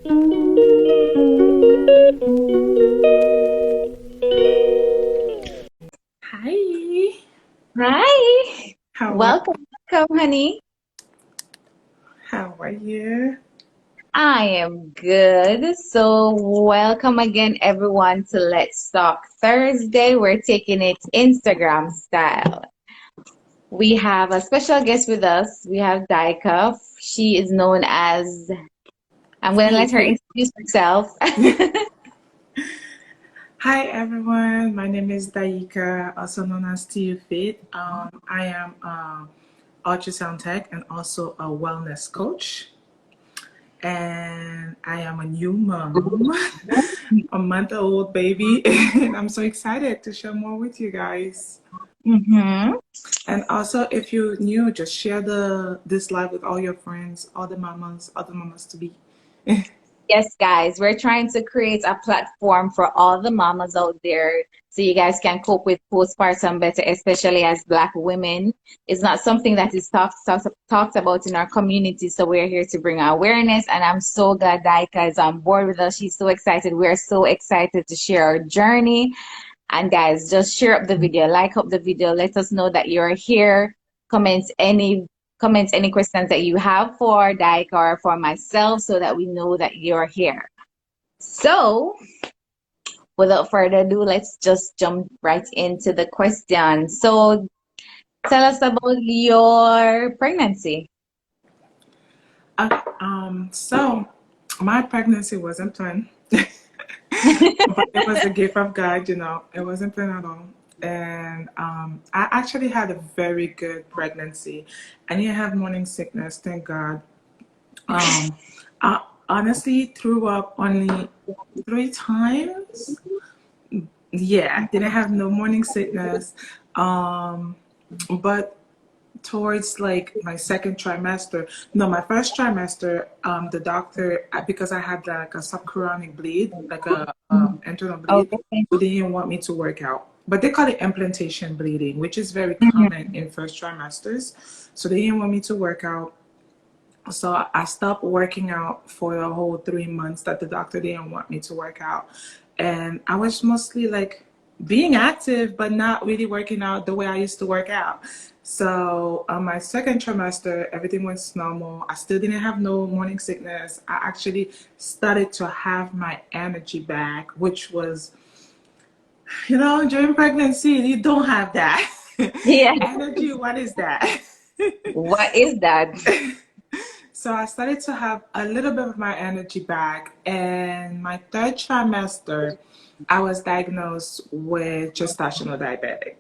Hi. Hi. How are, Welcome, honey. how are you? I am good. So, welcome again, everyone, to Let's Talk Thursday. We're taking it Instagram style. We have a special guest with us. We have Daika. She is known as, I'm going to let her Fit. introduce herself. Hi everyone. My name is Daika, also known as Fit. I am ultrasound tech and also a wellness coach. And I am a new mom, a month-old baby, and I'm so excited to share more with you guys. hmm And also, if you're new, just share this live with all your friends, all the mamas, other mamas to be. Yes, guys, we're trying to create a platform for all the mamas out there so you guys can cope with postpartum better, especially as Black women. It's not something that is talked about in our community, so we're here to bring awareness. And I'm so glad Daika is on board with us. She's so excited. We're so excited to share our journey. And guys, just share up the video, like up the video, let us know that you're here. Comment any any questions that you have for Dyke or for myself so that we know that you're here. So, without further ado, let's just jump right into the question. So, tell us about your pregnancy. So my pregnancy wasn't planned, but it was a gift of God, It wasn't planned at all. And I actually had a very good pregnancy. I didn't have morning sickness, thank God. I honestly threw up only 3 times. Yeah, didn't have no morning sickness. Um, but towards like my second trimester, no, my first trimester, the doctor, because I had like a subchorionic bleed, like a internal bleed, Okay. so they didn't want me to work out. But they call it implantation bleeding, which is very common Mhm. in first trimesters. So they didn't want me to work out. So I stopped working out for the whole 3 months that the doctor didn't want me to work out. And I was mostly like being active, but not really working out the way I used to work out. So on my second trimester, everything went normal. I still didn't have no morning sickness. I actually started to have my energy back, which was, during pregnancy, you don't have that. Yeah. Energy, what is that? What is that? So I started to have a little bit of my energy back. And my third trimester, I was diagnosed with gestational diabetic.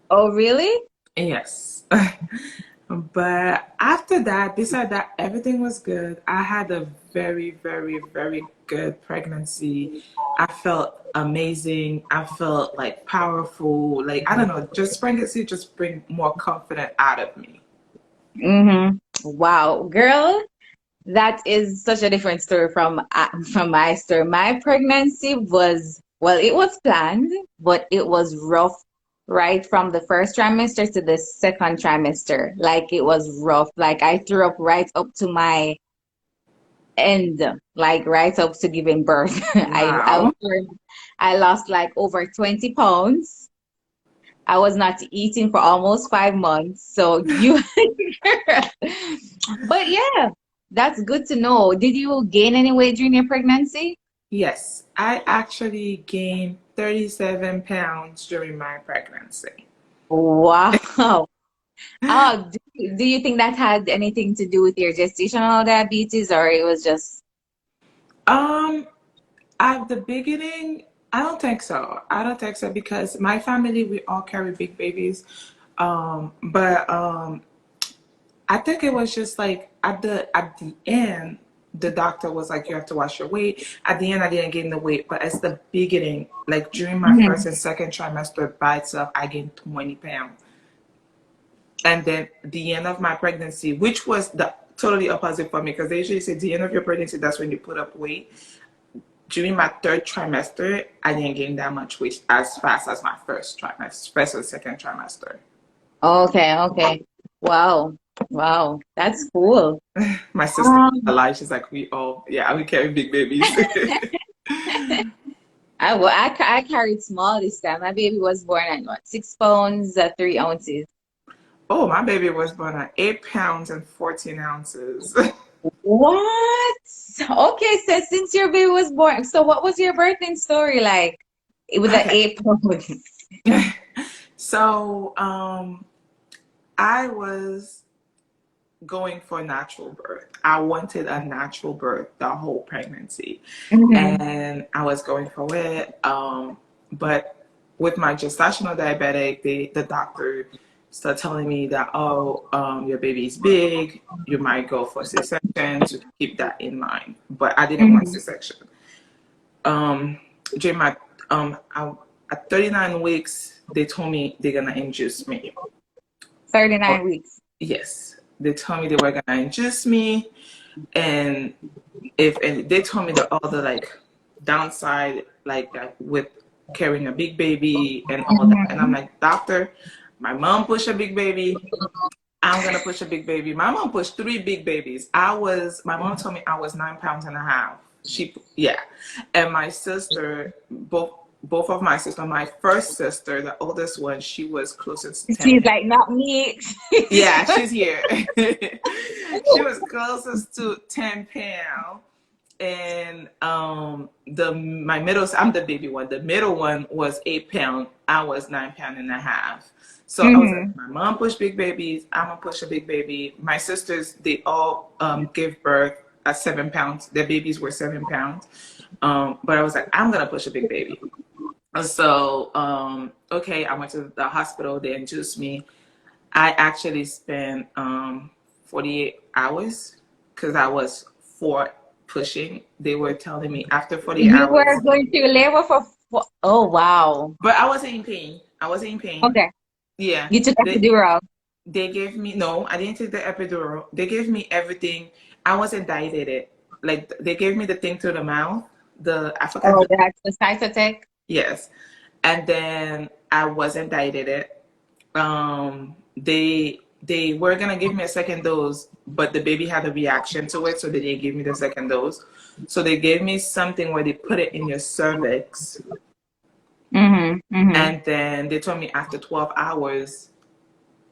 Oh, really? Yes. But after that, besides that, everything was good. I had a very, very, very good pregnancy. I felt amazing. I felt like powerful. Like, I don't know, just pregnancy just bring more confidence out of me. Wow, girl. That is such a different story from my story. My pregnancy was, well, it was planned, but it was rough right from the first trimester to the second trimester. Like it was rough. Like I threw up right up to my end, like right up to giving birth. Wow. I lost like over 20 pounds. I was not eating for almost 5 months. So you, but yeah, that's good to know. Did you gain any weight during your pregnancy? Yes, I actually gained 37 pounds during my pregnancy. Wow. Oh, do you think that had anything to do with your gestational diabetes or it was just, Um, at the beginning, I don't think so. I don't think so because my family, we all carry big babies. But I think it was just like at the end, the doctor was like, you have to watch your weight. At the end, I didn't gain the weight, but as the beginning, like during my first Mhm. and second trimester by itself, I gained 20 pounds. And then the end of my pregnancy, which was the totally opposite for me, because they usually say the end of your pregnancy, that's when you put up weight. During my third trimester, I didn't gain that much weight as fast as my first trimester, first or second trimester. Okay, okay. Wow. Wow, that's cool. My sister Um, alive, she's like, we carry big babies. I carried small this time. My baby was born at what, 6 pounds, 3 ounces. Oh, my baby was born at 8 pounds and 14 ounces. What? Okay, so since your baby was born, so what was your birthing story like with the Okay. 8 pounds? So, I was going for natural birth. I wanted a natural birth the whole pregnancy, Hmm. and I was going for it. But with my gestational diabetic, the doctor started telling me that, oh, your baby's big, you might go for C-section, so keep that in mind. But I didn't want Hmm. C-section. Um, during my at 39 weeks, they told me they're gonna induce me. 39 weeks. Yes, they told me they were gonna induce me, and if and they told me the all the like downside, like with carrying a big baby and all that. And I'm Hmm. like, doctor, my mom pushed a big baby. I'm gonna push a big baby. My mom pushed three big babies. My mom told me I was 9 pounds and a half. Yeah, and my sister, both of my sisters, my first sister, the oldest one, she was closest to 10. She's like, not me. Yeah, she's here. She was closest to 10 pounds. And I'm the baby one. The middle one was 8 pounds. I was 9 pounds and a half. So I was like, Hmm. my mom pushed big babies. I'm gonna push a big baby. My sisters, they all gave birth at 7 pounds. Their babies were 7 pounds. But I was like, I'm gonna push a big baby. So okay, I went to the hospital. They induced me. I actually spent 48 hours because I was for pushing. They were telling me after 48 You were hours, going to labor for oh wow. but I wasn't in pain. I wasn't in pain. Okay. Yeah, You took they epidural. they gave me no. I didn't take the epidural. They gave me everything. I wasn't dilated. Like they gave me the thing through the mouth. I forgot Oh, the that's the cytotech. yes, and then I wasn't dilated. They were gonna give me a second dose, but the baby had a reaction to it, so they didn't give me the second dose. So they gave me something where they put it in your cervix, Mm-hmm. Mm-hmm. and then they told me after 12 hours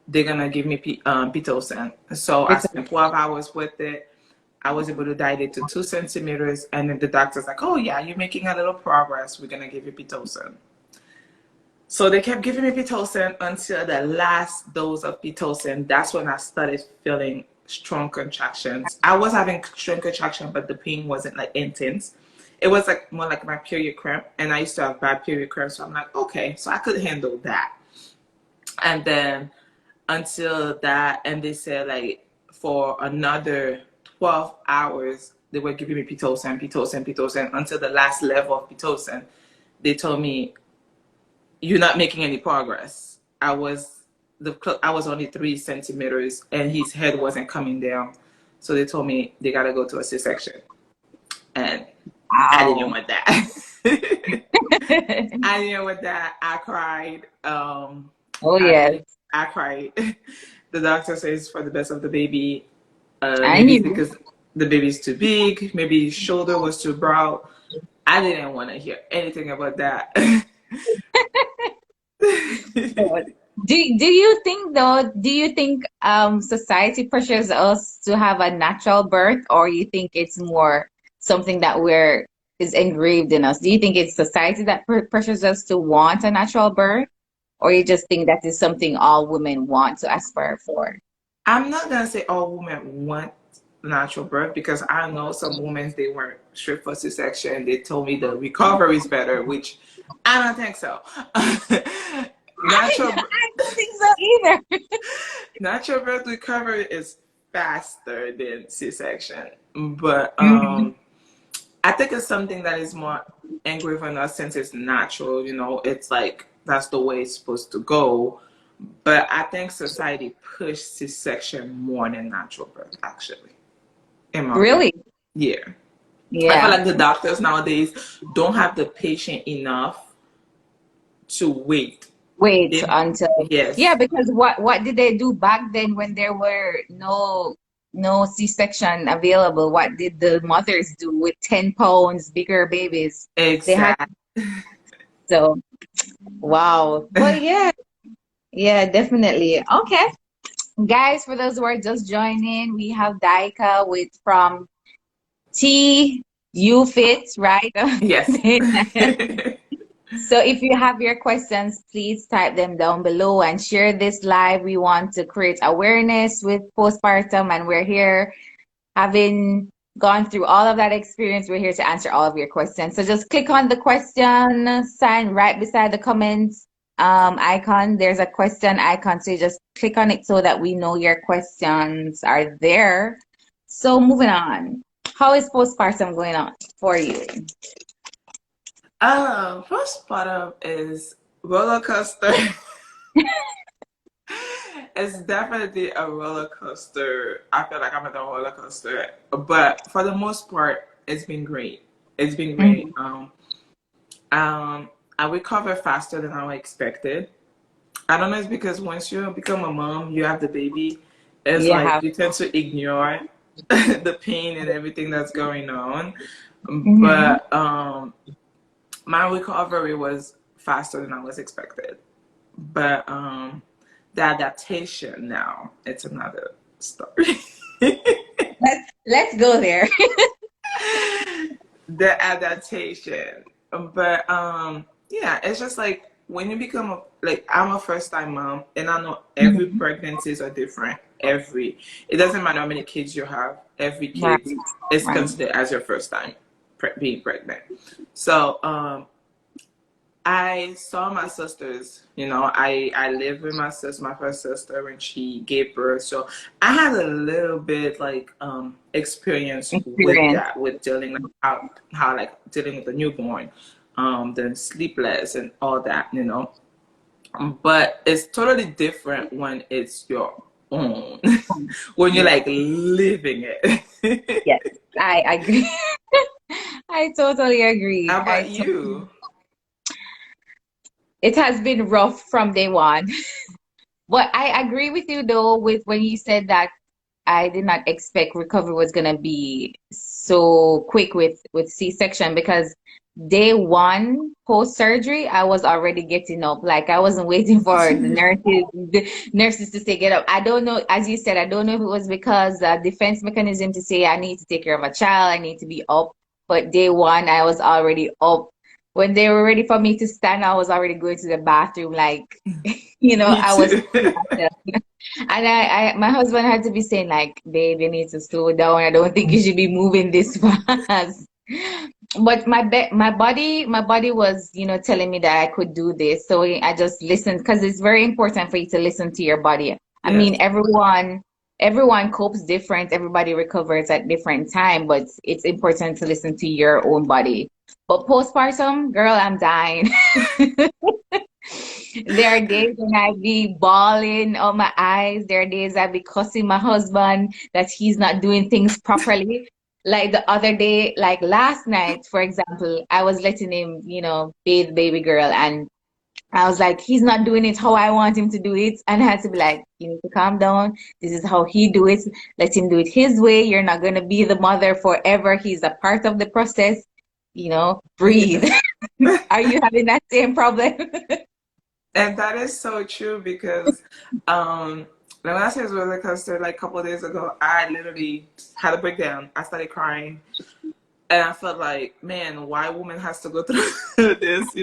they're gonna give me pitocin. So I It's spent 12 hours with it. I was able to dilate to 2 centimeters, and then the doctor's like, "Oh yeah, you're making a little progress. We're gonna give you pitocin." So they kept giving me Pitocin until the last dose of Pitocin. That's when I started feeling strong contractions. I was having strong contraction, but the pain wasn't like intense. It was like more like my period cramp, and I used to have bad period cramp, so I'm like, okay, so I could handle that. And then until that, and they said like for another 12 hours, they were giving me Pitocin, Pitocin, Pitocin until the last level of Pitocin. They told me you're not making any progress. I was only 3 centimeters, and his head wasn't coming down. So they told me they gotta go to a C-section, and I didn't wow. want that. I didn't want that. I cried. Oh I yes. I cried. The doctor says for the best of the baby. I Maybe it's knew. because the baby's too big. Maybe his shoulder was too broad. I didn't want to hear anything about that. God. Do you think though, do you think society pressures us to have a natural birth, or you think it's more something that we're is engraved in us? Do you think it's society that pressures us to want a natural birth, or you just think that is something all women want to aspire for? I'm not gonna say all women want natural birth because I know some women they weren't straight for C-section. They told me the recovery is better, which I don't think so. natural I don't think so either. natural birth recovery is faster than C-section, but Mhm. I think it's something that is more engraved in us since it's natural. It's like that's the way it's supposed to go. But I think society pushed C-section more than natural birth, actually, in my opinion. Really? Yeah. I feel Yeah. like the doctors nowadays don't have the patient enough to wait. Wait It, until, yeah, yes, because what did they do back then when there were no C-section available? What did the mothers do with 10 pounds bigger babies? They had exactly. so wow. But yeah, yeah, definitely. Okay. Guys, for those who are just joining, we have Daika with from T U Fit, right? Yes. So if you have your questions, please type them down below and share this live. We want to create awareness with postpartum, and we're here having gone through all of that experience. We're here to answer all of your questions. So just click on the question sign right beside the comments icon. There's a question icon, so you just click on it so that we know your questions are there. So moving on. How is postpartum going on for you? Postpartum is roller coaster. It's definitely a roller coaster. I feel like I'm in a roller coaster, but for the most part, it's been great. It's been great. Mhm. Um, I recover faster than I expected. I don't know, it's because once you become a mom, you have the baby, it's You like have. you tend to ignore the pain and everything that's going on. Mhm. But my recovery was faster than I was expected. But the adaptation now, it's another story. Let's go there. The adaptation. But yeah, it's just like when you become a like I'm a first time mom and I know every Mhm. pregnancies are different. Every it doesn't matter how many kids you have, every Right, kid is right. considered as your first time being pregnant. So I saw my sisters, I lived with my sister, my first sister when she gave birth. So I had a little bit like experience with Experience. that, with dealing like how like dealing with the newborn, the sleepless and all that. But it's totally different when it's your own, when you're Yeah, like living it. yes, I agree. I totally agree. How about you? It has been rough from day one. But I agree with you though with when you said that I did not expect recovery was gonna be so quick with C-section because day one post surgery I was already getting up. Like I wasn't waiting for the nurses to say get up. I don't know, as you said, I don't know if it was because defense mechanism to say I need to take care of a child, I need to be up. But day one I was already up. When they were ready for me to stand, I was already going to the bathroom, like, Me I was too. and my husband had to be saying like, babe, you need to slow down. I don't think you should be moving this fast. But my body was, telling me that I could do this. So I just listened because it's very important for you to listen to your body. I Yes. mean, everyone copes different. Everybody recovers at different time, but it's important to listen to your own body. But postpartum, girl, I'm dying. There are days when I be bawling on my eyes. There are days I be cussing my husband that he's not doing things properly. Like the other day, like last night, for example, I was letting him, bathe baby girl, and I was like, he's not doing it how I want him to do it. And I had to be like, you need to calm down. This is how he do it. Let him do it his way. You're not gonna be the mother forever. He's a part of the process. Breathe. Yes. Are you having that same problem? And that is so true because when I say it was roller coaster, like a couple of days ago, I literally had a breakdown. I started crying, and I felt like, man, why woman has to go through this?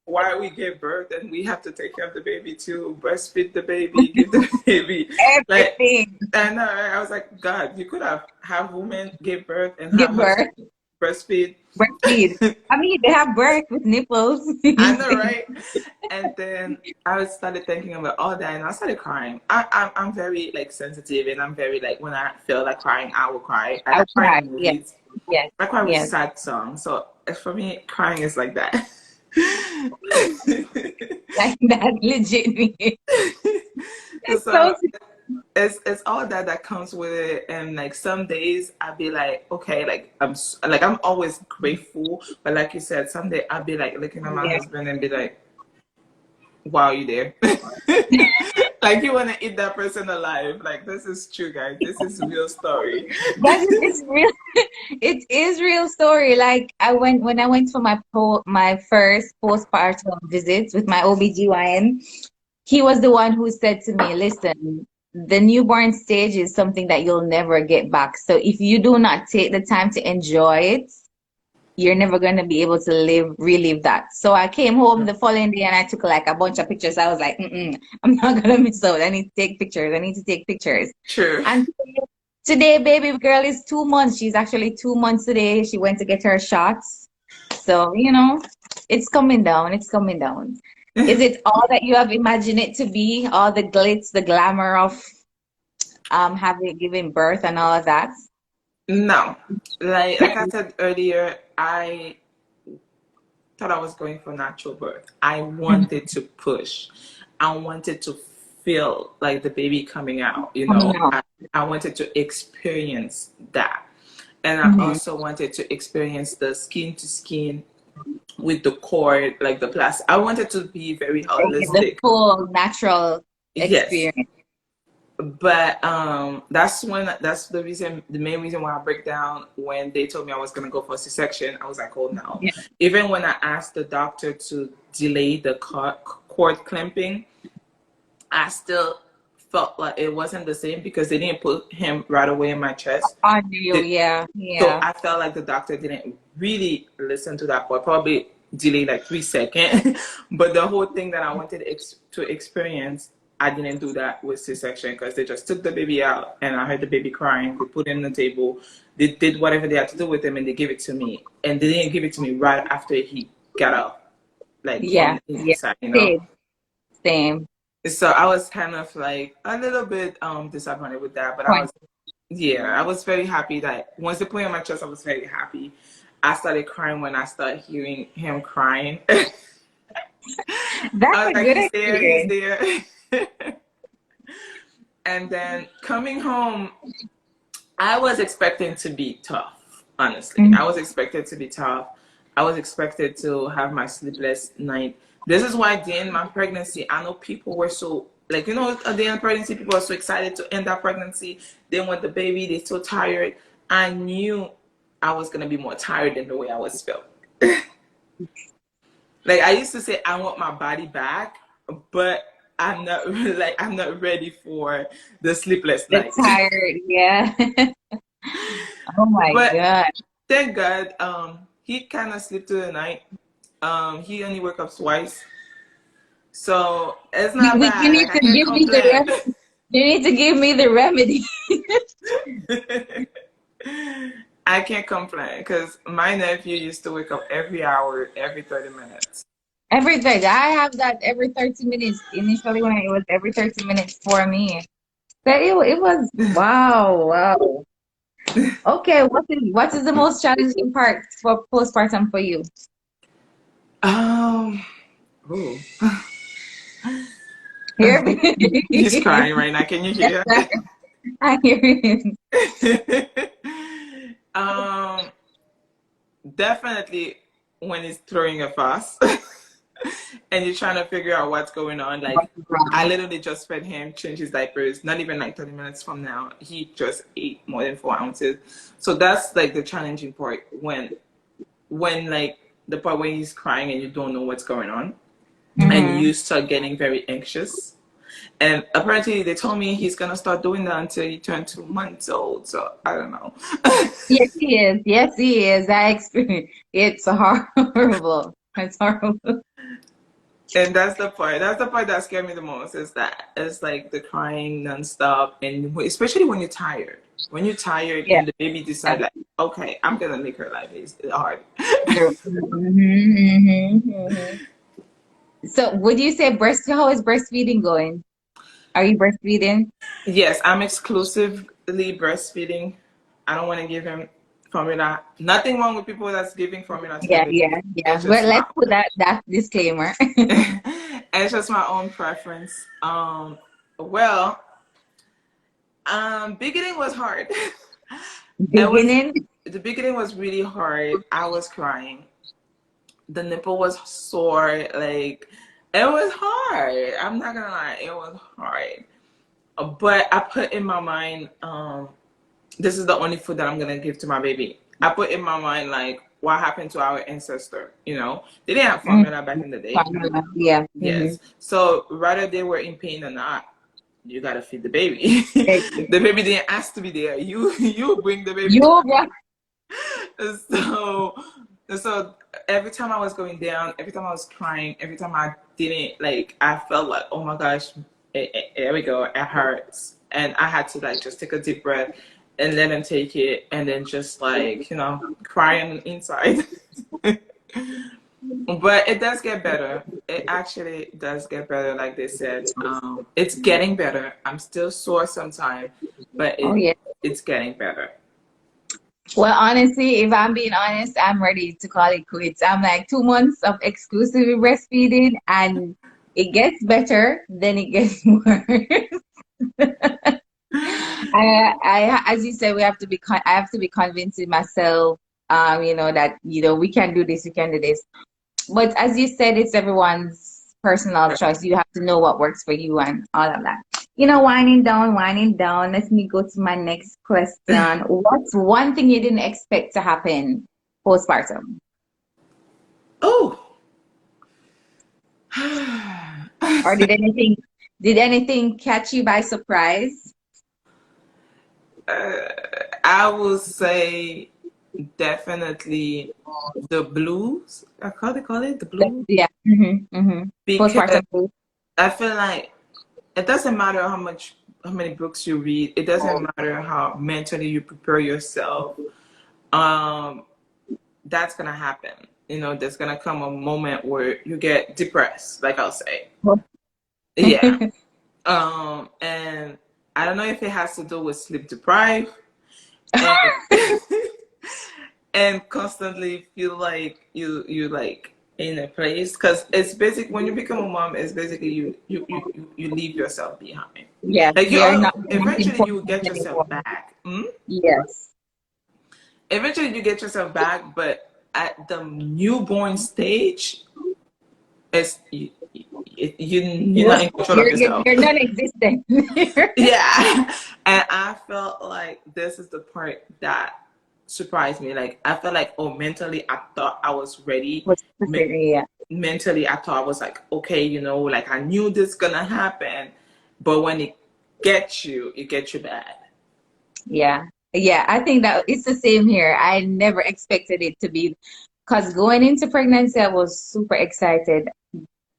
Why we give birth and we have to take care of the baby too, breastfeed the baby, give the baby, like. Everything. And I was like, God, you could have women give birth and Give have birth, husband breastfeed. breastfeed. I mean, they have birth with nipples. I know, right? And then I started thinking about all that, and I started crying. I'm very like sensitive, and I'm very like when I feel like crying, I will cry. I I'll cry cry. in Yes, movies. yes, I cry with yes. sad songs. So for me, crying is like that. Like that, legit. It's so So it's all that comes with it, and like some days I'll be like, okay, like I'm always grateful, but like you said, some day I'll be like looking at my yeah. husband and be like, while you're there. Like you want to eat that person alive. Like this is true, guys. This is real story. That is it's real. It is real story. Like when I went for my first postpartum visits with my OBGYN, he was the one who said to me, listen, the newborn stage is something that you'll never get back. So if you do not take the time to enjoy it, you're never going to be able to relive that. So I came home the following day and I took like a bunch of pictures. I was like, I'm not going to miss out. I need to take pictures. I need to take pictures. True. And today, baby girl is 2 months. She's actually 2 months today. She went to get her shots. So, it's coming down. It's coming down. Is it all that you have imagined it to be? All the glitz, the glamour of having given birth and all of that? No. Like I said earlier, I thought I was going for natural birth. I wanted to push. I wanted to feel like the baby coming out, I wanted to experience that. And I also wanted to experience the skin to skin with the cord, like the plastic. I wanted to be very holistic. The full natural experience. Yes. But that's the main reason why I break down when they told me I was gonna go for a C-section. I was like, oh no. Yeah. Even when I asked the doctor to delay the cord clamping, I still felt like it wasn't the same because they didn't put him right away in my chest. I knew, yeah. So I felt like the doctor didn't really listen to that part, probably delayed like 3 seconds. But the whole thing that I wanted to experience, I didn't do that with C-section because they just took the baby out and I heard the baby crying. They put him on the table. They did whatever they had to do with him and they gave it to me. And they didn't give it to me right after he got up. Like, inside, Same. So I was kind of like a little bit disappointed with that. But I was very happy that once they put him on my chest, I was very happy. I started crying when I started hearing him crying. That's a good experience. He's there. And then coming home, I was expecting to be tough, honestly. I was expected to be tough. I was expected to have my sleepless night. This is why at the end of my pregnancy, I know people were so, at the end of pregnancy, people are so excited to end that pregnancy. They want the baby. They're so tired. I knew I was going to be more tired than the way I was felt. Like I used to say, I want my body back, but I'm not ready for the sleepless night. Tired, yeah. Oh my God. Thank God, he kind of slept through the night. He only woke up twice, so it's not bad. You need to give me the remedy. You need to give me the remedy. I can't complain because my nephew used to wake up every hour, every 30 minutes. Every 30. I have that every 30 minutes. Initially, when it was every 30 minutes for me. So it was wow. Okay, what is the most challenging part for postpartum for you? He's crying right now. Can you hear? I hear him. Definitely when he's throwing a fuss and you're trying to figure out what's going on. Like I literally just fed him, changed his diapers, not even like 30 minutes from now. He just ate more than 4 ounces. So that's like the challenging part when like the part when he's crying and you don't know what's going on and you start getting very anxious. And apparently they told me he's going to start doing that until he turns 2 months old. So I don't know. Yes, he is. Yes, he is. I experienced. It's horrible. It's horrible. And that's the part that scared me the most is that it's like the crying nonstop. And especially when you're tired. When you're tired and the baby decides like, okay, I'm going to make her life hard. So would you say how is breastfeeding going? Are you breastfeeding? Yes, I'm exclusively breastfeeding. I don't want to give him formula. Nothing wrong with people that's giving formula. Yeah. Well, let's put that disclaimer. It's just my own preference. Beginning was hard. The beginning was really hard. I was crying. The nipple was sore. Like It was hard. I'm not gonna lie, it was hard. But I put in my mind, this is the only food that I'm gonna give to my baby. I put in my mind like what happened to our ancestor. You know, they didn't have Mm. formula back in the day. Yeah. Mm-hmm. Yes. So whether they were in pain or not, you gotta feed the baby. Exactly. The baby didn't ask to be there. You bring the baby. You brought. So so every time I was going down, every time I was crying, every time I didn't like, I felt like, oh my gosh, there we go, it hurts, and I had to like just take a deep breath and let him take it, and then just like cry on the inside. But it does get better. It actually does get better, like they said. It's getting better. I'm still sore sometimes, but Oh yeah. it's getting better. Well, honestly, if I'm being honest, I'm ready to call it quits. I'm like 2 months of exclusively breastfeeding, and it gets better, then it gets worse. As you said, we have to be. I have to be convincing myself, that we can do this, we can do this. But as you said, it's everyone's personal choice. You have to know what works for you and all of that. Winding down, winding down. Let me go to my next question. What's one thing you didn't expect to happen postpartum? Oh. Or did anything catch you by surprise? uh, I will say definitely the blues. I call it the blues Yeah. because Postpartum blues. I feel like it doesn't matter how many books you read. It doesn't matter how mentally you prepare yourself. Um, that's gonna happen. There's gonna come a moment where you get depressed, like I'll say. Yeah. And I don't know if it has to do with sleep deprived and and constantly feel like you like in a place, because it's basic when you become a mom, it's basically you leave yourself behind. Yeah, Like you're not eventually you will important get anymore. yourself back. Yes. Eventually you get yourself back, but at the newborn stage, it's you're not You're in control of you're you're, yourself. you're non-existent. Yeah. And I felt like this is the part that surprised me. Like I felt like, oh, mentally I thought I was ready. What's Me- specific? Yeah. Mentally I thought I was like, okay, like I knew this gonna happen. But when it gets you bad. Yeah. Yeah. I think that it's the same here. I never expected it to be, because going into pregnancy, I was super excited.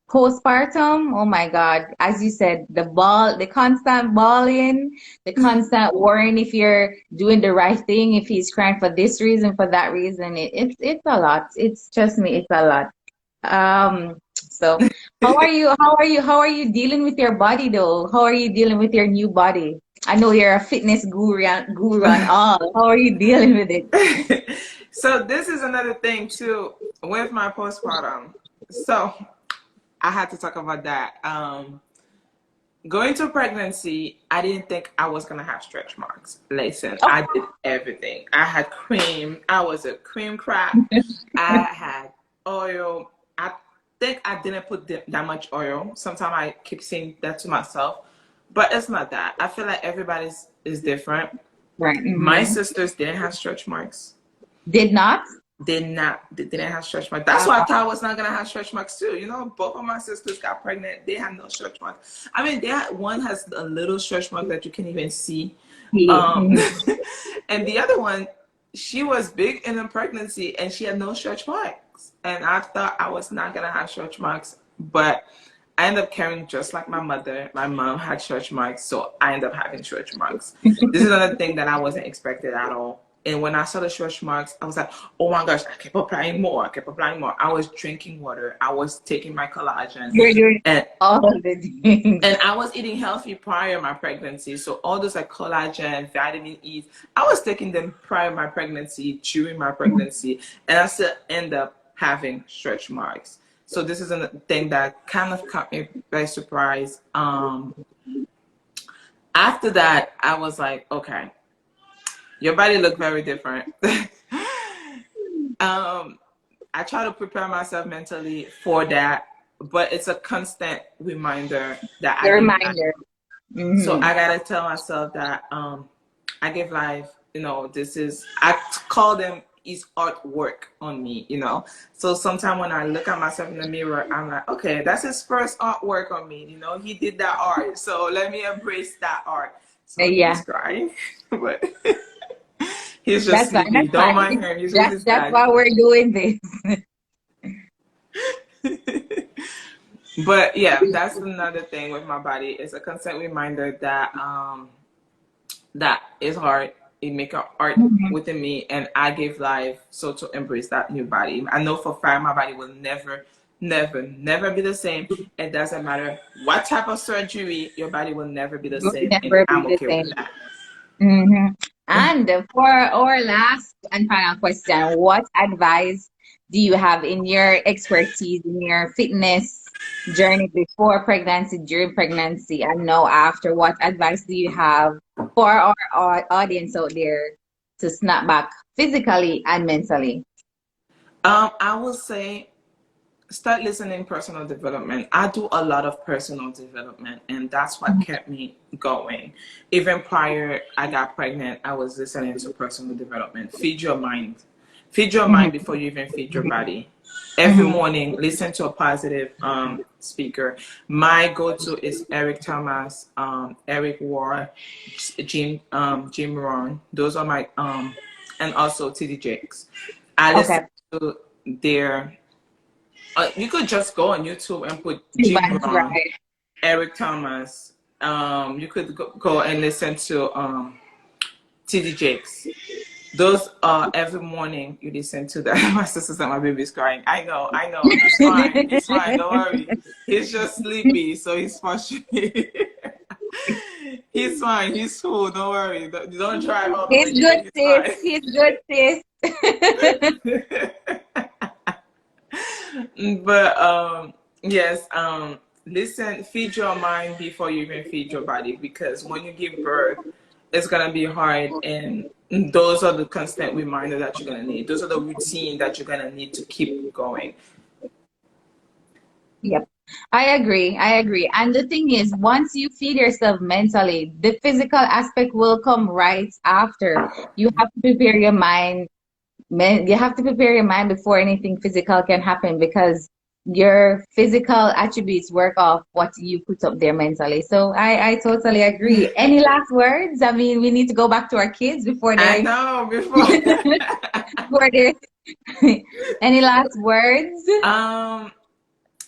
Postpartum, oh my God. As you said, the constant bawling, the constant worrying if you're doing the right thing, if he's crying for this reason, for that reason. It's a lot. It's Trust me, it's a lot. So how are you dealing with your body though? How are you dealing with your new body? I know you're a fitness guru and all. How are you dealing with it? So this is another thing too with my postpartum. So I had to talk about that. Going to pregnancy, I didn't think I was gonna have stretch marks. Listen, Oh, I did everything. I had cream. I was a cream crack. I had oil. I think I didn't put that much oil. Sometimes I keep saying that to myself, but it's not that. I feel like everybody's is different. right. My sisters didn't have stretch marks. Did not? They didn't have stretch marks. That's why I thought I was not gonna have stretch marks too. Both of my sisters got pregnant. They had no stretch marks. I mean, one has a little stretch mark that you can even see. Yeah. Um, and the other one, she was big in her pregnancy and she had no stretch marks. And I thought I was not gonna have stretch marks, but I ended up carrying just like my mother. My mom had stretch marks, so I ended up having stretch marks. This is another thing that I wasn't expected at all. And when I saw the stretch marks, I was like, oh my gosh, I kept applying more. I kept applying more. I was drinking water. I was taking my collagen. You're doing And all of the things. and I was eating healthy prior to my pregnancy. So all those like collagen, vitamin E, I was taking them prior to my pregnancy, during my pregnancy, and I still end up having stretch marks. So this is a thing that kind of caught me by surprise. After that, I was like, okay, your body looked very different. um, I try to prepare myself mentally for that. but it's a constant reminder that The I give life. reminder. So Mm-hmm. I gotta tell myself that I give life. You know, this is I call them is artwork on me. You know, so sometimes when I look at myself in the mirror, I'm like, okay, that's his first artwork on me. You know, he did that art, so let me embrace that art. So he's Yeah, crying, but he's just that's fine. sleepy. That's Don't fine. mind him. He's with his That's dad. why we're doing this. But yeah, that's another thing with my body. It's a constant reminder that that is hard. It make a art Mhm. within me, and I give life. So to embrace that new body, I know for a fact my body will never be the same. It doesn't matter what type of surgery, your body will never be the Will same, and never be I'm the okay with same. that. Hmm. And for our last and final question, what advice do you have in your expertise in your fitness journey before pregnancy, during pregnancy, and now after? What advice do you have for our audience out there to snap back physically and mentally? I will say start listening personal development. I do a lot of personal development, and that's what kept me going. Even prior I got pregnant, I was listening to personal development. Feed your mind. Feed your mind Hmm. before you even feed your body. Every Hmm. morning listen to a positive speaker. My go-to is Eric Thomas, Eric Ward, Jim Rohn. Those are my and also TD Jakes. I listen Okay. to their you could just go on YouTube and put Two Jim months, Brown, right. Eric Thomas. You could go and listen to TD Jakes. Those every morning you listen to that. My sister said my baby's crying. I know. He's fine. He's fine. Don't worry. He's just sleepy, so he's frustrated. He's fine. He's cool. Don't worry. Don't drive all the way He's there. good, He's sis. fine. He's good, sis. But yes, listen, feed your mind before you even feed your body, because when you give birth it's gonna be hard, and those are the constant reminder that you're gonna need. Those are the routine that you're gonna need to keep going. Yep. I agree. I agree. And the thing is, once you feed yourself mentally, the physical aspect will come right after. You have to prepare your mind. You have to prepare your mind before anything physical can happen because your physical attributes work off what you put up there mentally. So I totally agree. Any last words? I mean, we need to go back to our kids before I they're know before before they're any last words? um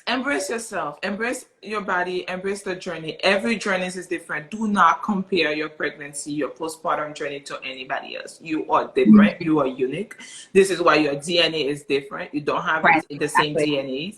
embrace yourself, embrace your body, embrace the journey. Every journey is different. Do not compare your pregnancy, your postpartum journey to anybody else. You are different, you are unique. This is why your DNA is different. You don't have Right, the same exactly. DNA.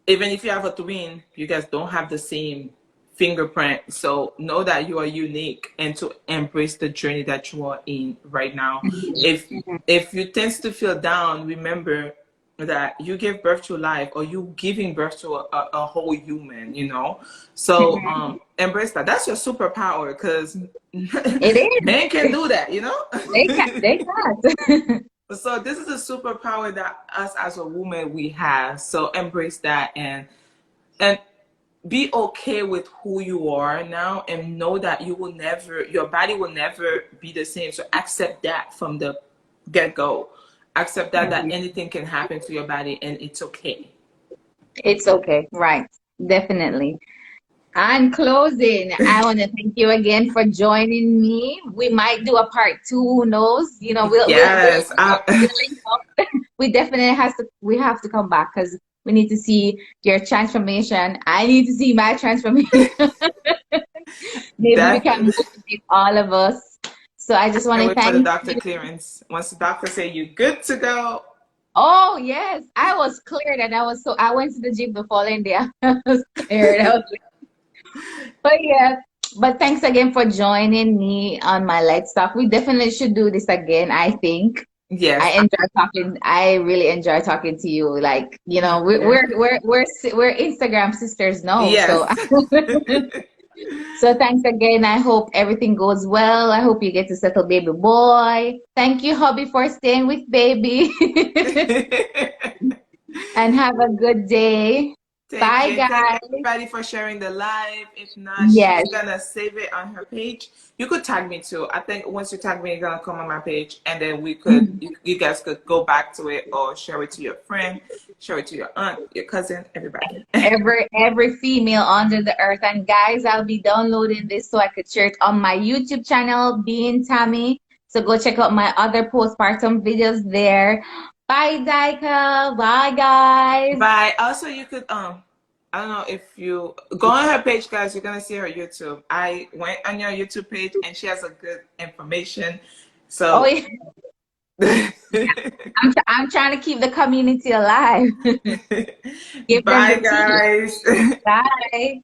Even if you have a twin, you guys don't have the same fingerprint. So know that you are unique, and to embrace the journey that you are in right now. if if you tend to feel down, remember that you give birth to life, or you giving birth to a whole human, you know. So embrace that. That's your superpower, because It is. men can do that, you know. They can. They can. So this is a superpower that us as a woman we have. So embrace that, and be okay with who you are now, and know that your body will never be the same. So accept that from the get go. Accept that anything can happen to your body, and it's okay. It's okay. Right. Definitely. And closing, I want to thank you again for joining me. We might do a part two. Who knows? You know, Yes. we'll link up. We have to come back because we need to see your transformation. I need to see my transformation. Maybe we can Definitely. motivate all of us. So I just want Can't to wait for the thank doctor you. clearance. Once the doctor say you good to go. Oh yes, I was cleared and I went to the gym the following day. I was cleared. But yeah, but thanks again for joining me on my Let's Talk. We definitely should do this again, I think. Yes. I really enjoy talking to you. Like, you know, Yeah. we're Instagram sisters now. So Yes. so thanks again. I hope everything goes well. I hope you get to settle baby boy. Thank you, hubby, for staying with baby. And have a good day. Thank Bye, you. And thank guys. everybody for sharing the live. If not, she's Yes. gonna save it on her page. You could tag me too. I think once you tag me, it's gonna come on my page, and then Mhm. you guys could go back to it or share it to your friend, share it to your aunt, your cousin, everybody. Every female under the earth. And guys, I'll be downloading this so I could share it on my YouTube channel, Being Tammy. So go check out my other postpartum videos there. Bye, Daika. Bye, guys. But also, you could I don't know if you go on her page, guys. You're gonna see her YouTube. I went on your YouTube page, and she has a good information. Oh, So. yeah. I'm trying to keep the community alive. Give them Bye, the tea. guys. Bye.